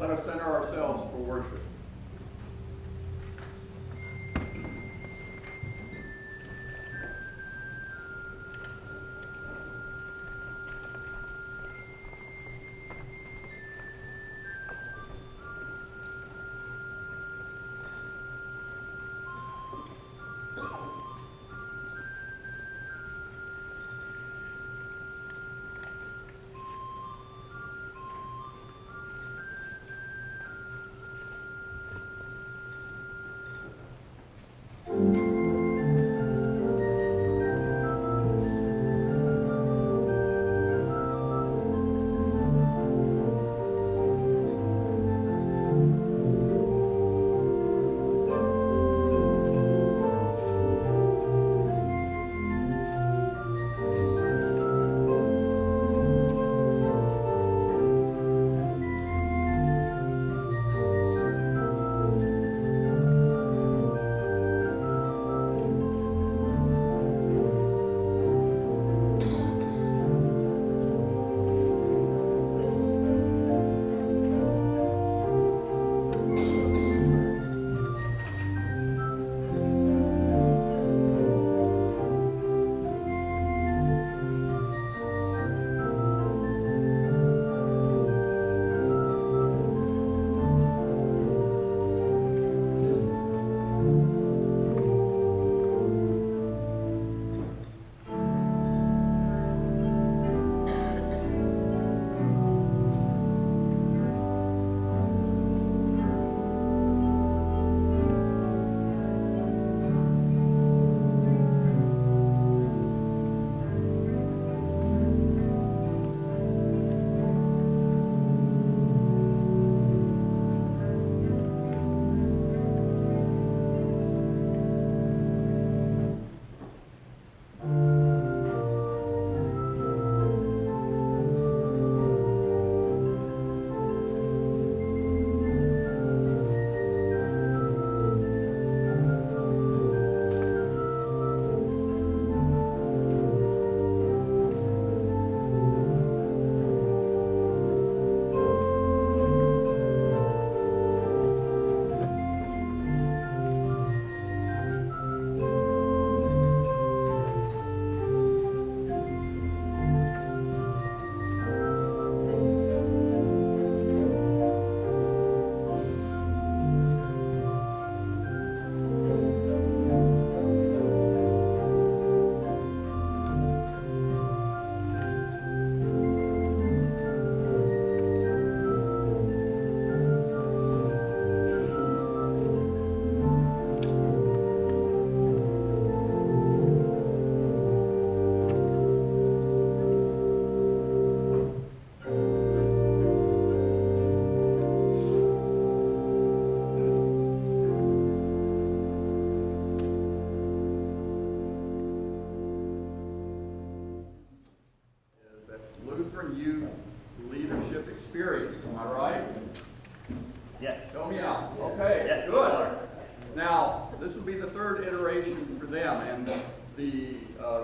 Let us center ourselves for worship. Lutheran Youth Leadership Experience. Am I right? Yes. Help me out. Okay, yes, good. Now, this will be the third iteration for them, and the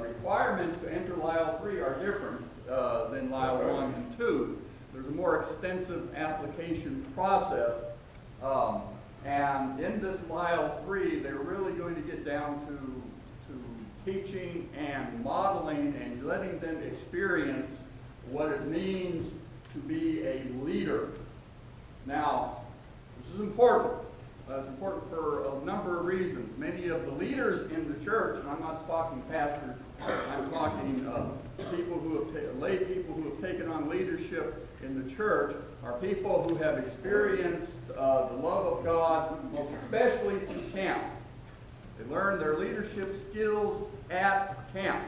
requirements to enter Lyle 3 are different than Lyle 1 and 2. There's a more extensive application process, and in this Lyle 3, they're really going to get down to teaching and modeling and letting them experience what it means to be a leader. Now, this is important. It's important for a number of reasons. Many of the leaders in the church, and I'm not talking pastors, I'm talking people who have lay people who have taken on leadership in the church, are people who have experienced the love of God, most especially through camp. They learn their leadership skills at camp.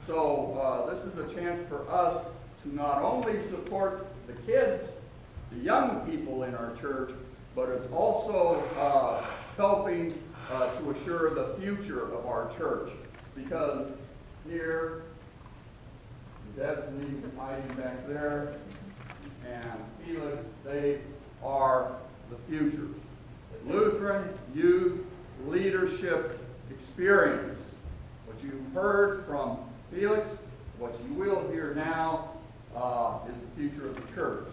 So this is a chance for us to not only support the kids, the young people in our church, but it's also helping to assure the future of our church. Because here, Destiny hiding back there, and Felix, they are the future. Lutheran Youth Leadership Experience. What you've heard from Felix, what you will hear now, is the future of the church.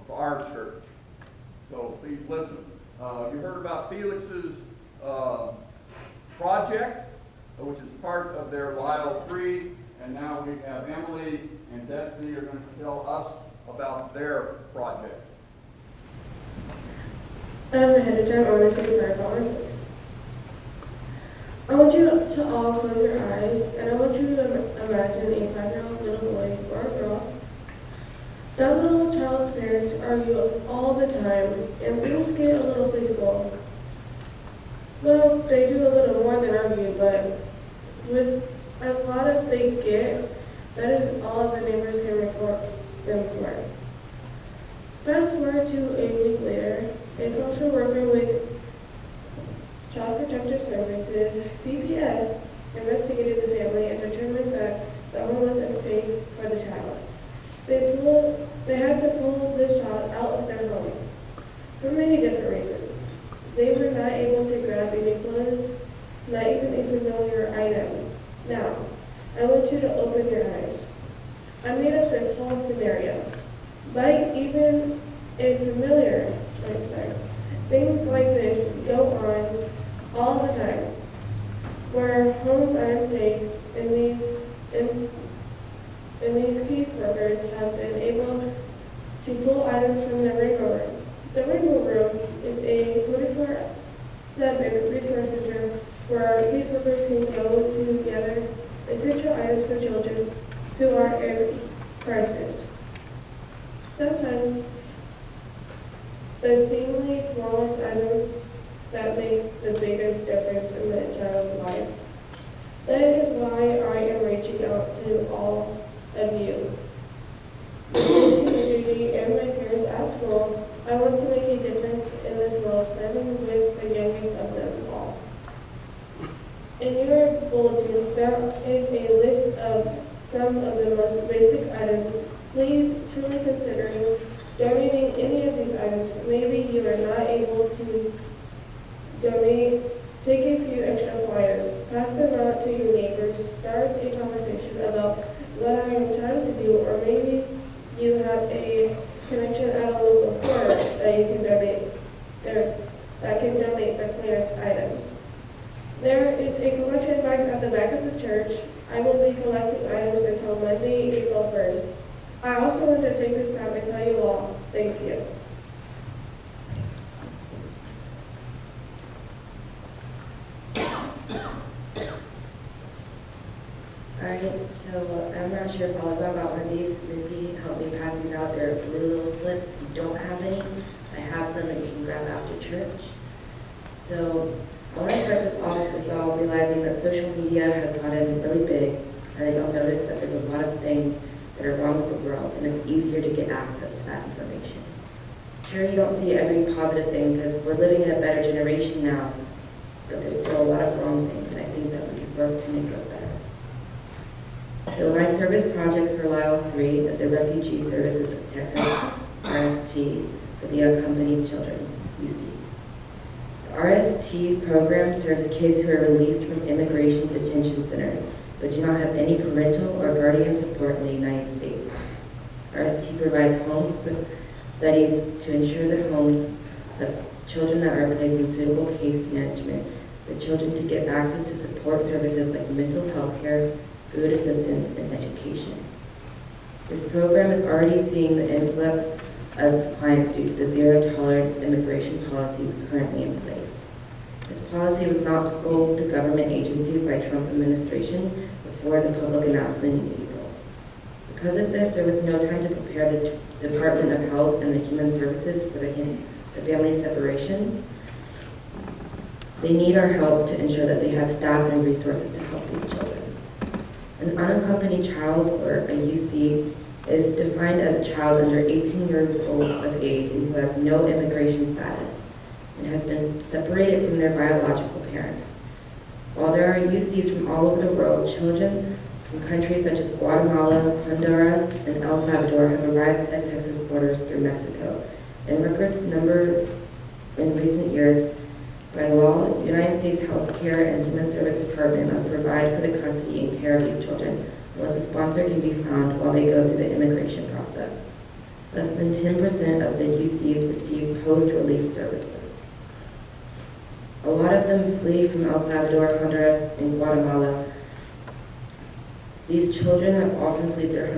of our church. So please listen. You heard about Felix's project, which is part of their Lyle 3, and now we have Emily and Destiny are going to tell us about their project. Ahead of time, I want to say sorry about my voice. I want you to all close your eyes, and I want you to imagine a 5-year-old little boy or a girl. That little child's parents argue all the time, and things get a little physical. Well, they do a little more than argue, but with as loud as they get, that is all the neighbors can report them for. Fast forward to a week later, a social worker with Child Protective Services, CPS, investigated the family and determined that the home was unsafe for the child. They had to pull this child out of their home for many different reasons. They were not able to grab any clothes, not even a familiar item. Now, I want you to open your eyes. I made up this whole scenario. Like even a familiar, things like this go on all the time, where homes are unsafe, and these caseworkers have been able to pull items from the rainbow room. The rainbow room is a 24/7 resource center where caseworkers can go to gather essential items for children who are in crisis. Sometimes the seemingly smallest items that make the biggest difference in the child's life. That is why I am reaching out to all of you, the community, and my peers at school. I want to make a difference in this world, starting with the youngest of them all. In your bulletins, there is a list of some of the most basic items. Please truly consider donating any of these items. Maybe you are not able to donate. Take a few extra flyers, pass them out to your neighbors, start a conversation about what I am trying to do, or maybe you have a connection at a local store that you can donate the clearance items. There is a collection box at the back of the church. I will be collecting items until Monday, April 1st. I also want to take this time to tell you all, thank you. Alright, so I'm not sure if all of y'all got one of these. Missy helped me pass these out. They're a blue little slip. If you don't have any, I have some that you can grab after church. So I want to start this off with y'all realizing that social media has gotten really big, and that y'all notice that there's a lot of things that are wrong with the world, and it's easier to get access to that information. Sure, you don't see every positive thing because we're living in a better generation now, but there's still a lot of wrong things, and I think that we can work to make those better. So my service project for Lyle 3 is the Refugee Services of Texas, RST, for the Unaccompanied Children, UC. The RST program serves kids who are released from immigration detention centers, but do not have any parental or guardian support in the United States. RST provides home studies to ensure the homes of children that are placed in suitable case management for children to get access to support services like mental health care, food assistance, and education. This program is already seeing the influx of clients due to the zero-tolerance immigration policies currently in place. This policy was not told to government agencies by Trump administration before the public announcement in April. Because of this, there was no time to prepare the Department of Health and the Human Services for the family separation. They need our help to ensure that they have staff and resources to help these children. An unaccompanied child, or a UC, is defined as a child under 18 years old of age and who has no immigration status and has been separated from their biological parent. While there are UCs from all over the world, children from countries such as Guatemala, Honduras, and El Salvador have arrived at Texas borders through Mexico. In records numbers in recent years, by law, the United States Health Care and Human Services Department must provide for the custody and care of these children unless a sponsor can be found while they go through the immigration process. Less than 10% of the UCs receive post-release services. A lot of them flee from El Salvador, Honduras, and Guatemala. These children have often fled their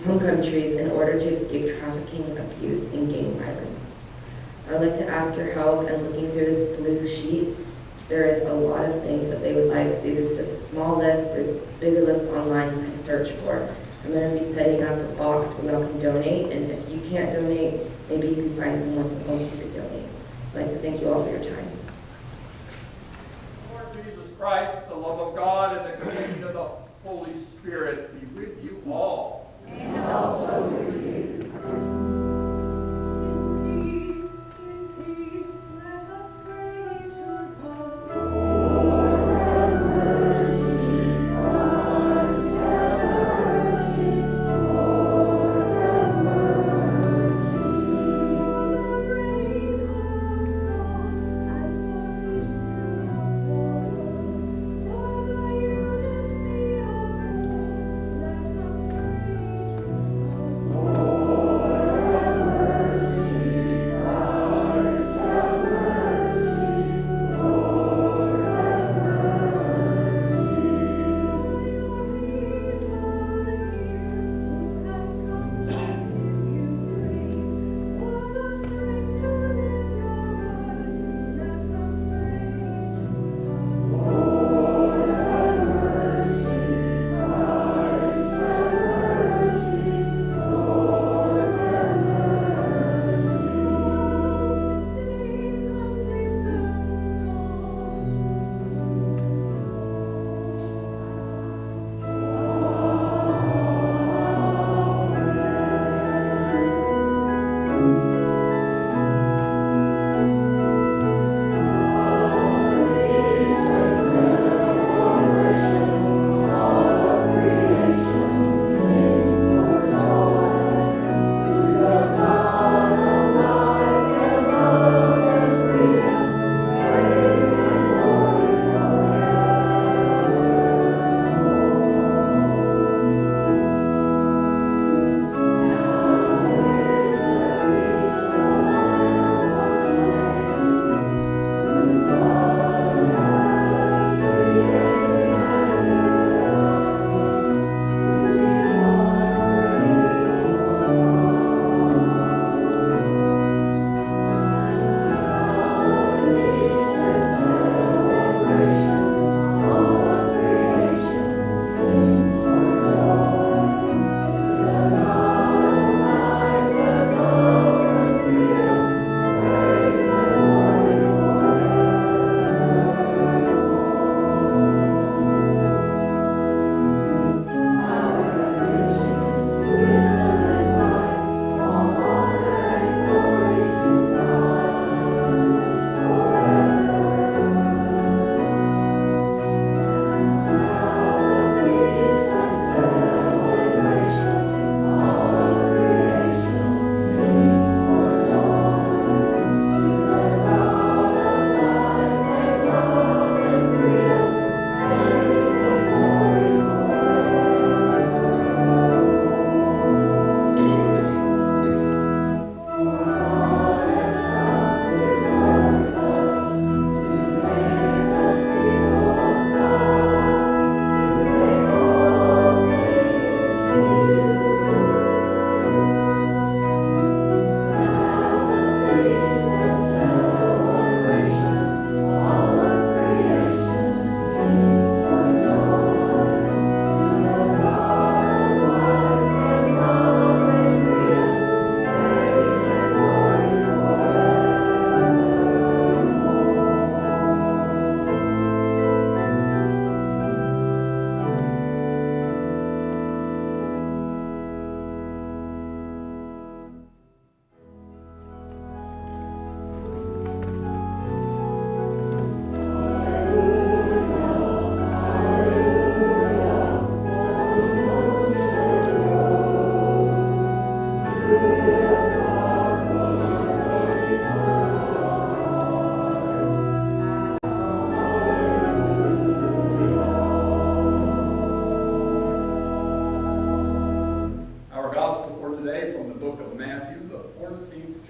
home countries in order to escape trafficking, abuse, and gang violence. I'd like to ask your help in looking through this blue sheet. There is a lot of things that they would like. These are just a small list. There's bigger lists online you can search for. I'm going to be setting up a box where y'all can donate, and if you can't donate, maybe you can find someone else who could donate. I'd like to thank you all for your time. Lord Jesus Christ, the love of God and the communion of the Holy Spirit be with you all. And also with you. In peace, let us pray to the Lord. Have mercy, Christ, have mercy, Lord, have mercy. For the reign of God and for the Spirit of God, for the unity of God, let us pray.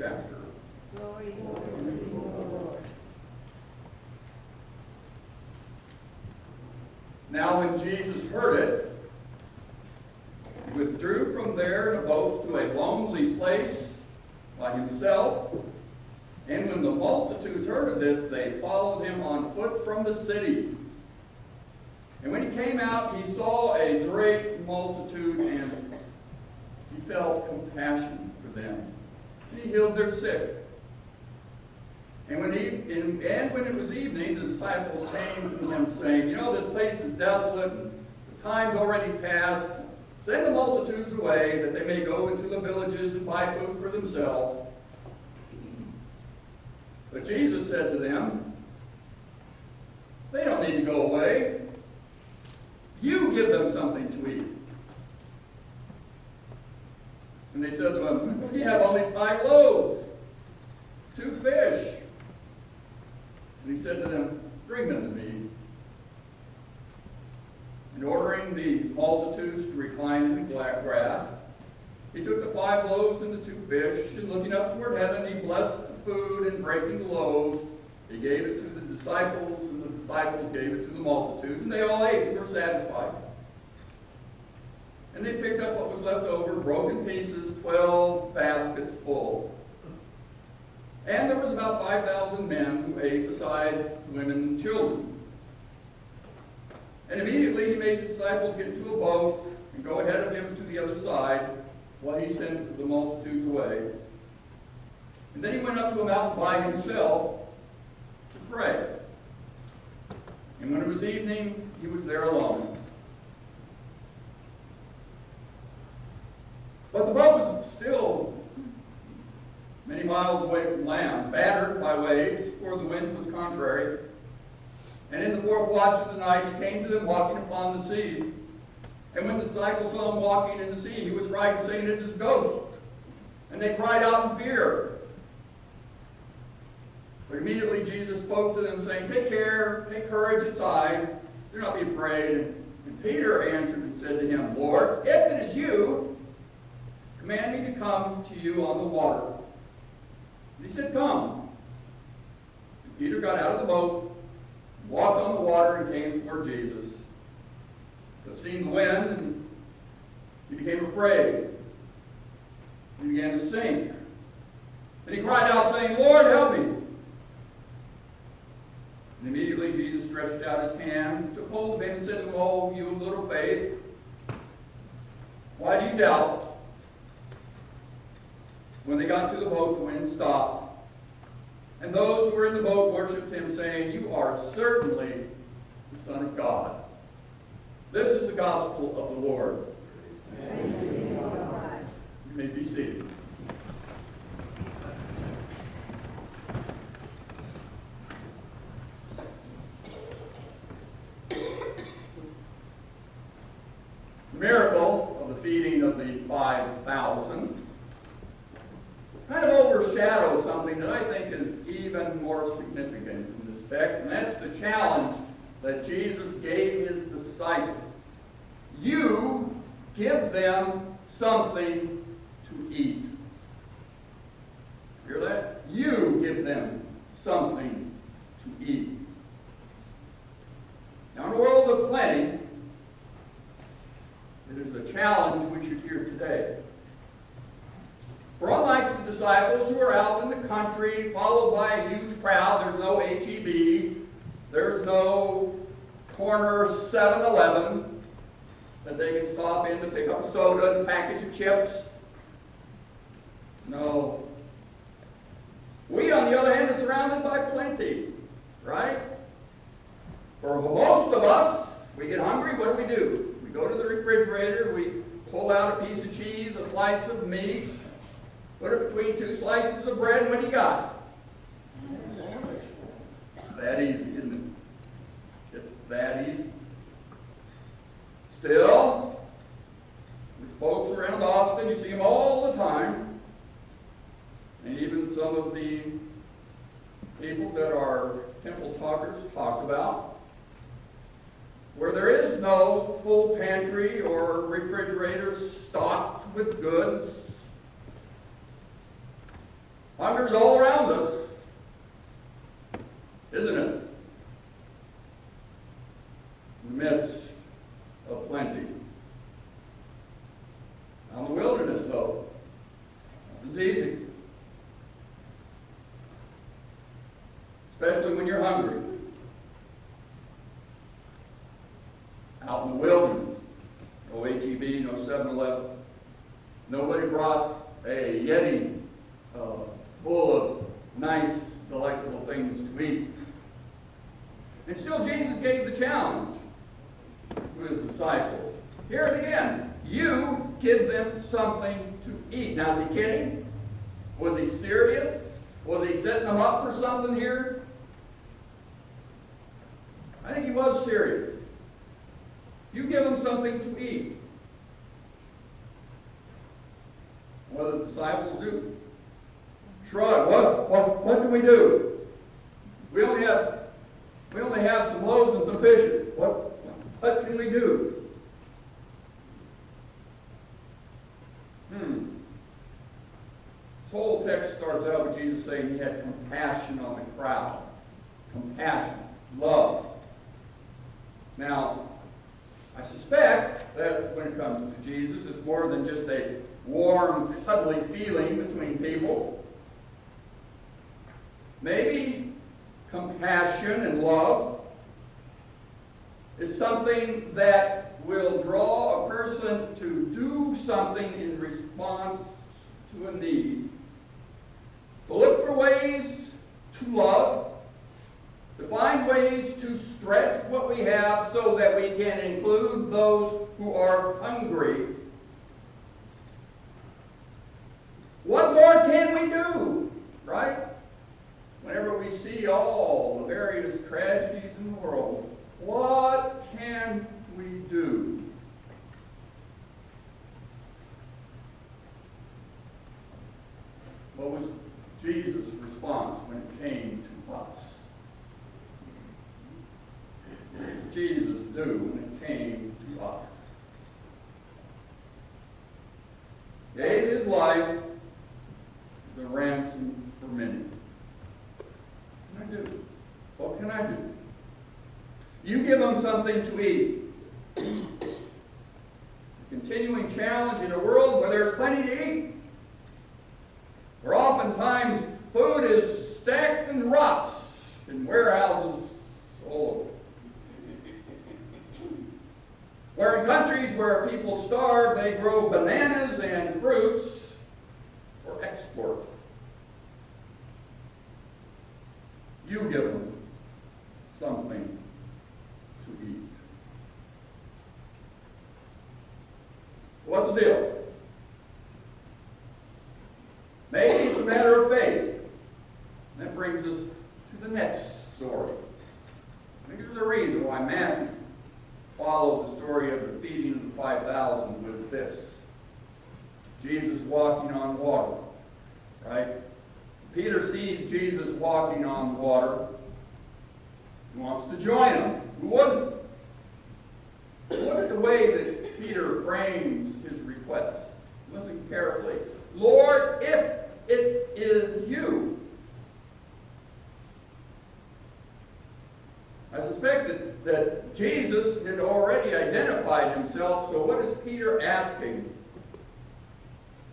chapter. Glory to you, Lord. Now when Jesus heard it, he withdrew from there in a boat to a lonely place by himself. And when the multitudes heard of this, they followed him on foot from the city. And when he came out, he saw a great multitude, and he felt compassion for them. And he healed their sick. And when it was evening, the disciples came to him, saying, "You know, this place is desolate, and the time's already past. Send the multitudes away, that they may go into the villages and buy food for themselves." But Jesus said to them, "They don't need to go away. You give them something to eat." And they said to him, "We have only 5 loaves, 2 fish." And he said to them, "Bring them to me." And ordering the multitudes to recline in the grass, he took the 5 loaves and the 2 fish, and looking up toward heaven, he blessed the food, and breaking the loaves, he gave it to the disciples, and the disciples gave it to the multitudes, and they all ate and were satisfied. And they picked up what was left over, broken pieces, 12 baskets full. And there was about 5,000 men who ate, besides women and children. And immediately he made the disciples get into a boat and go ahead of him to the other side, while he sent the multitudes away. And then he went up to a mountain by himself to pray. And when it was evening, he was there alone. But the boat was still many miles away from land, battered by waves, for the wind was contrary. And in the 4th watch of the night he came to them walking upon the sea. And when the disciples saw him walking in the sea, he was frightened, saying, "It is a ghost." And they cried out in fear. But immediately Jesus spoke to them, saying, "Take care, take courage, it's I. Do not be afraid." And Peter answered and said to him, "Lord, if it is you, command me to come to you on the water." And he said, "Come." And Peter got out of the boat, walked on the water, and came toward Jesus. But seeing the wind, he became afraid. He began to sink. And he cried out, saying, "Lord, help me." And immediately Jesus stretched out his hand, took hold of him, and said to him, "Oh, you of little faith, why do you doubt?" When they got to the boat, the wind stopped. And those who were in the boat worshipped him, saying, "You are certainly the Son of God." This is the gospel of the Lord. You may be seated. The miracle of the feeding of the 5,000 kind of overshadows something that I think is even more significant in this text, and that's the challenge that Jesus gave his disciples. You give them something to eat. Hear that? You give them something to eat. Now, in a world of plenty, it is a challenge we should hear today. For unlike the disciples who are out in the country, followed by a huge crowd, there's no H-E-B, there's no corner 7-Eleven that they can stop in to pick up a soda and a package of chips. No. We, on the other hand, are surrounded by plenty, right? For most of us, we get hungry, what do? We go to the refrigerator, we pull out a piece of cheese, a slice of meat, put it between 2 slices of bread, and what do you got? It's that easy, isn't it? It's that easy. Still, with folks around Austin, you see them all the time, and even some of the people that our temple talkers talk about, where there is no full pantry or refrigerator stocked with goods. Hunger's all around us, isn't it? In the midst of plenty. Out in the wilderness, though, it's easy. Especially when you're hungry. Out in the wilderness. No H-E-B, no 7-Eleven. Nobody brought a Yeti full of nice, delectable things to eat. And still Jesus gave the challenge to his disciples. Here it again. You give them something to eat. Now, is he kidding? Was he serious? Was he setting them up for something here? I think he was serious. You give them something to eat. What do the disciples do? Shrug. What can we do? We only have some loaves and some fishes. What can we do? This whole text starts out with Jesus saying he had compassion on the crowd. Compassion. Love. Now, I suspect that when it comes to Jesus, it's more than just a warm, cuddly feeling between people. Maybe compassion and love is something that will draw a person to do something in response to a need. To look for ways to love, to find ways to stretch what we have so that we can include those who are hungry. What more can we do, right? Whenever we see all the various tragedies in the world, what can we do? What was Jesus' response when it came to us? What did Jesus do when it came to us? Gave his life as a ransom for many. What can I do? What can I do? You give them something to eat. A continuing challenge in a world where there's plenty to eat. Where oftentimes food is stacked and rots in warehouses all over. Where in countries where people starve, they grow bananas and fruits for export. You give them something to eat. What's the deal? Maybe it's a matter of faith. And that brings us to the next story. I think there's a reason why Matthew followed the story of the feeding of the 5,000 with this. Jesus walking on water, right? Peter sees Jesus walking on water. He wants to join him. Who wouldn't? Look at the way that Peter frames his request. Listen carefully. Lord, if it is you. I suspect that Jesus had already identified himself, so what is Peter asking?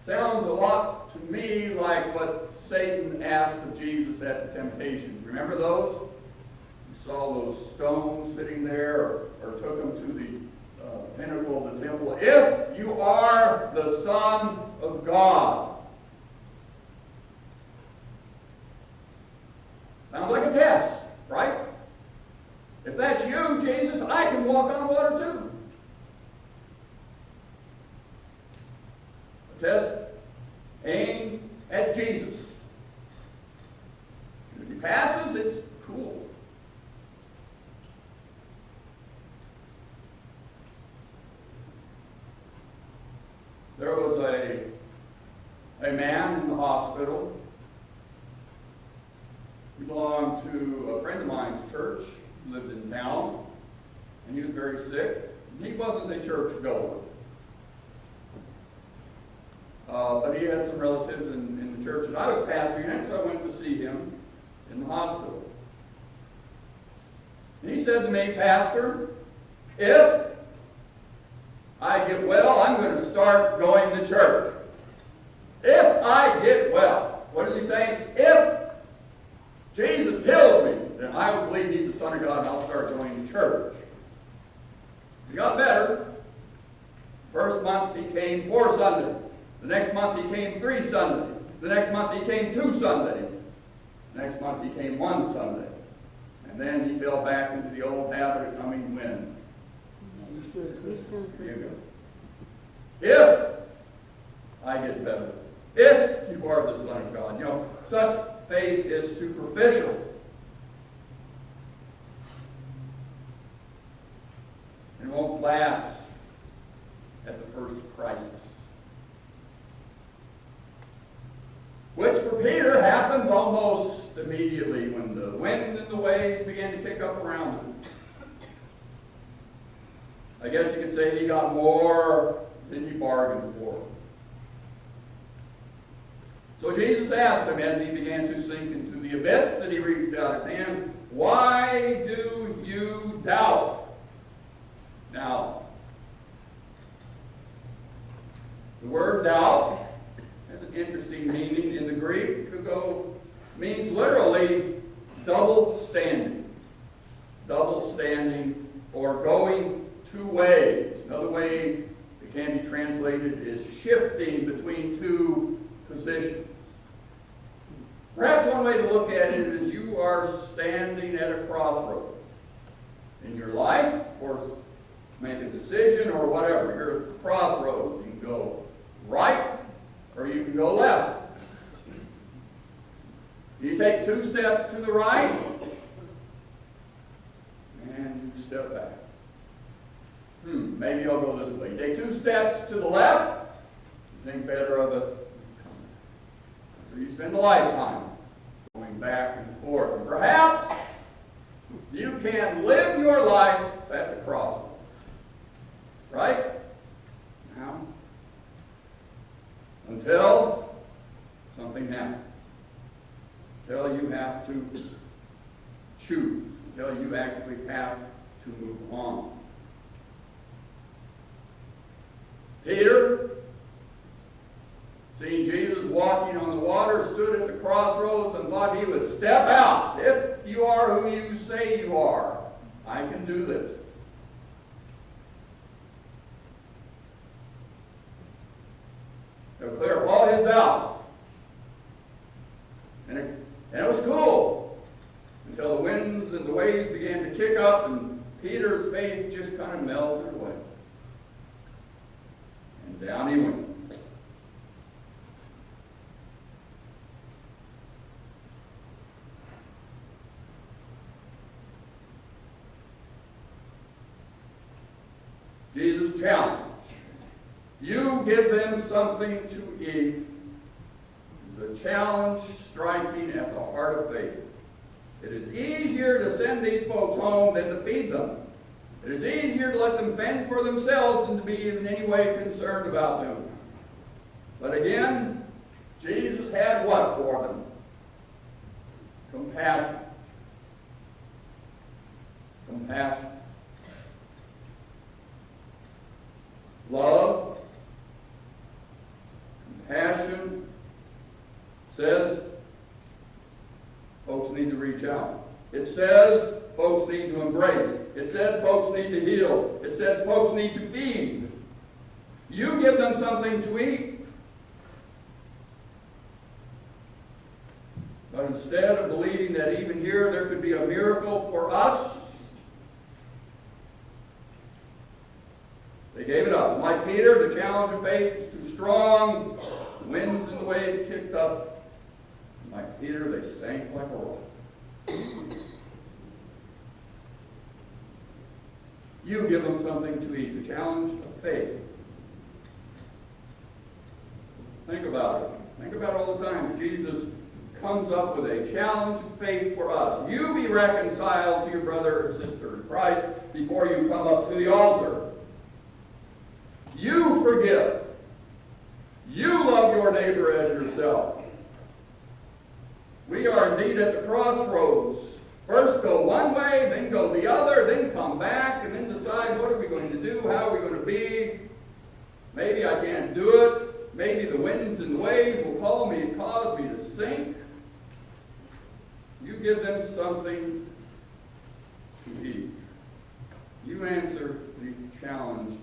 Sounds a lot to me like what Satan asked of Jesus at the temptation. Remember those? He saw those stones sitting there, or took them to the pinnacle of the temple. If you are the Son of God. Sounds like a test, right? If that's you, Jesus, I can walk on water too. A test aimed at Jesus. If he passes, it's cool. There was a man in the hospital. He belonged to a friend of mine's church. He lived in town, and he was very sick. He wasn't a church goer. But he had some relatives in the church that I was pastoring in, so I went to see him in the hospital. And he said to me, Pastor, if I get well, I'm going to start going to church. If I get well. What is he saying? If Jesus heals me, then I will believe he's the Son of God and I'll start going to church. He got better. First month he came 4 Sundays. The next month he came 3 Sundays. The next month he came 2 Sundays. The next month he came 1 Sunday. And then he fell back into the old habit of coming when? There you go. If I get better. If you are the Son of God. You know, such faith is superficial. It won't last at the first crisis. Which for Peter happened almost immediately when the wind and the waves began to pick up around him. I guess you could say he got more than he bargained for. So Jesus asked him as he began to sink into the abyss that he reached out his hand, why do you doubt? Now, the word doubt has an interesting meaning in the Greek. Means literally double standing. Double standing or going 2 ways. Another way it can be translated is shifting between 2 positions. Perhaps one way to look at it is you are standing at a crossroads in your life, of course, make a decision or whatever. You're at the crossroads. You can go right or you can go left. You take 2 steps to the right and you step back. Maybe I'll go this way. You take 2 steps to the left, you think better of it. So you spend a lifetime going back and forth. And perhaps you can live your life at the crossroads. Right? Now, until something happens. Until you have to choose. Until you actually have to move on. Peter, seeing Jesus walking on the water, stood at the crossroads and thought he would step out. If you are who you say you are, I can do this. He'll clear up all his doubts. And it was cool until the winds and the waves began to kick up and Peter's faith just kind of melted away. And down he went. Jesus challenged. You give them something to eat. The challenge striking at the heart of faith. It is easier to send these folks home than to feed them. It is easier to let them fend for themselves than to be in any way concerned about them. But again, Jesus had what for them? Compassion. Compassion. Love. Compassion says folks need to reach out. It says folks need to embrace. It says folks need to heal. It says folks need to feed. You give them something to eat. But instead of believing that even here there could be a miracle for us, they gave it up. And like Peter, the challenge of faith is too strong. The winds and the waves kicked up. Like Peter, they sank like a rock. You give them something to eat. The challenge of faith. Think about it. Think about all the times Jesus comes up with a challenge of faith for us. You be reconciled to your brother or sister in Christ before you come up to the altar. You forgive. You love your neighbor as yourself. We are indeed at the crossroads. First go one way, then go the other, then come back, and then decide what are we going to do, how are we going to be. Maybe I can't do it. Maybe the winds and waves will call me and cause me to sink. You give them something to eat. You answer the challenge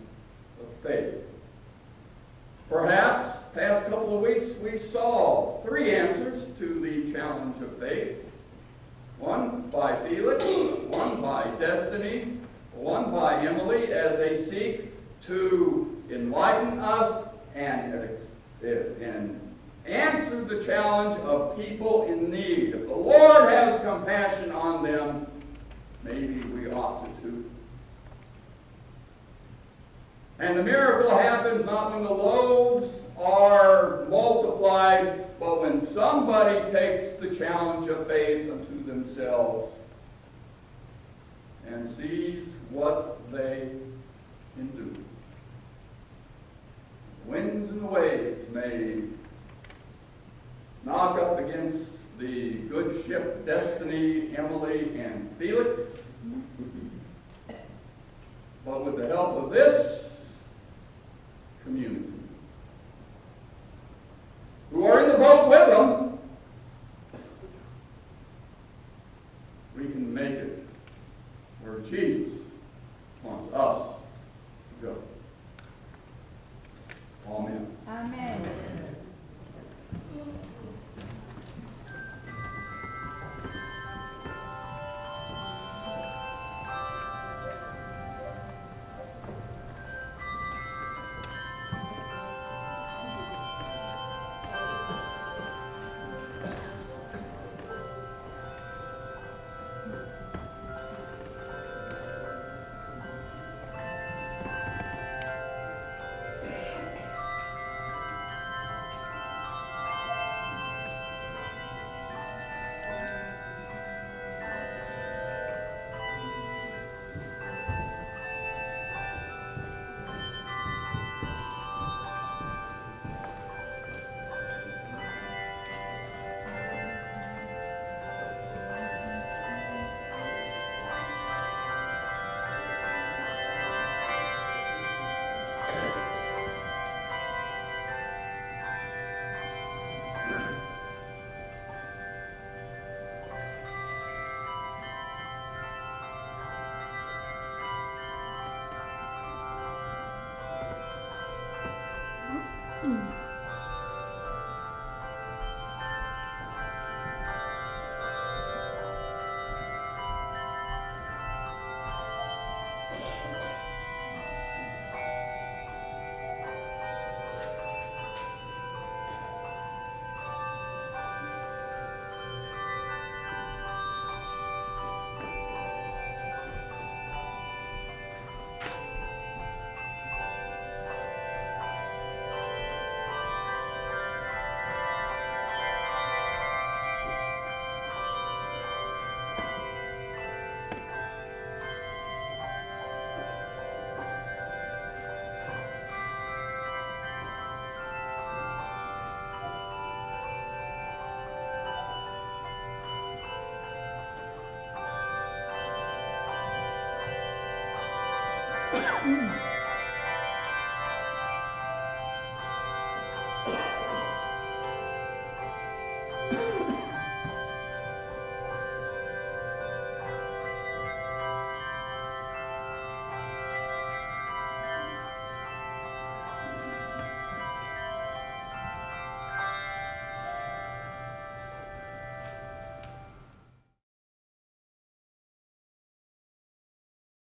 of faith. Perhaps, past couple of weeks, we saw 3 answers to the challenge of faith. One by Felix, one by Destiny, one by Emily, as they seek to enlighten us and answer the challenge of people in need. If the Lord has compassion on them, maybe we ought to too. And the miracle happens not when the loaves are multiplied, but when somebody takes the challenge of faith unto themselves and sees what they can do. Winds and waves may knock up against the good ship Destiny, Emily, and Felix, but with the help of this community, who are in the boat with them, we can make it where Jesus wants us to go. Amen. Amen. Mm.